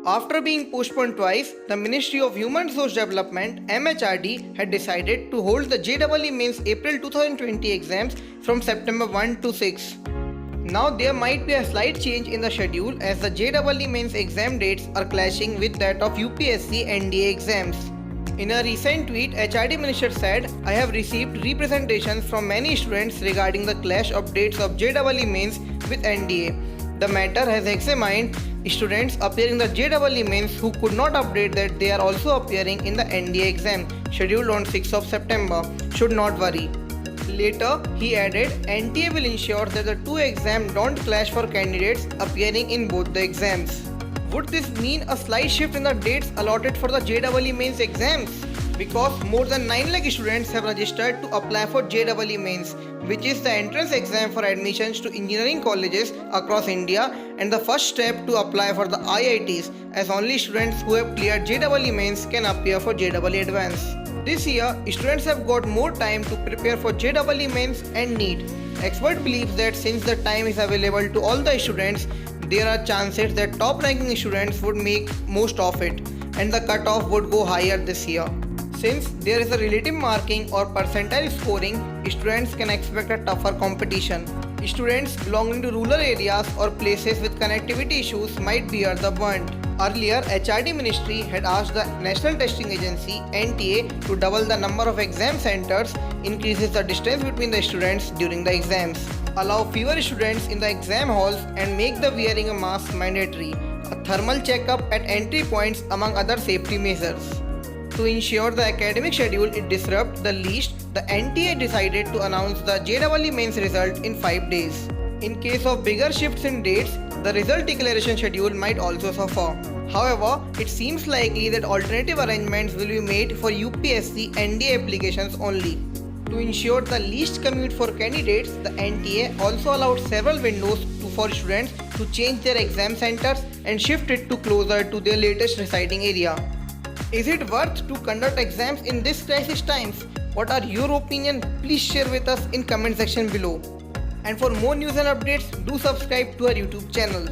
After being postponed twice, the Ministry of Human Resource Development (MHRD) had decided to hold the JEE Mains April 2020 exams from September 1 to 6. Now there might be a slight change in the schedule as the JEE Mains exam dates are clashing with that of UPSC NDA exams. In a recent tweet, HRD Minister said, "I have received representations from many students regarding the clash of dates of JEE Mains with NDA. The matter has examined students appearing the JEE Mains who could not update that they are also appearing in the NDA exam scheduled on 6th of September should not worry." Later, he added, "NTA will ensure that the two exams don't clash for candidates appearing in both the exams." Would this mean a slight shift in the dates allotted for the JEE Mains exams? Because more than 9 lakh students have registered to apply for JEE Mains, which is the entrance exam for admissions to engineering colleges across India and the first step to apply for the IITs, as only students who have cleared JEE Mains can appear for JEE Advanced. This year, students have got more time to prepare for JEE Mains and NEET. Expert believes that since the time is available to all the students, there are chances that top ranking students would make most of it and the cutoff would go higher this year. Since there is a relative marking or percentile scoring, students can expect a tougher competition. Students belonging to rural areas or places with connectivity issues might bear the brunt. Earlier, HRD Ministry had asked the National Testing Agency (NTA) to double the number of exam centers, increases the distance between the students during the exams, allow fewer students in the exam halls and make the wearing a mask mandatory, a thermal checkup at entry points among other safety measures. To ensure the academic schedule is disrupted the least, the NTA decided to announce the JEE Mains result in 5 days. In case of bigger shifts in dates, the result declaration schedule might also suffer. However, it seems likely that alternative arrangements will be made for UPSC NDA applications only. To ensure the least commute for candidates, the NTA also allowed several windows for students to change their exam centers and shift it to closer to their latest residing area. Is it worth to conduct exams in this crisis times? What are your opinion? Please share with us in comment section below. And for more news and updates, do subscribe to our YouTube channel.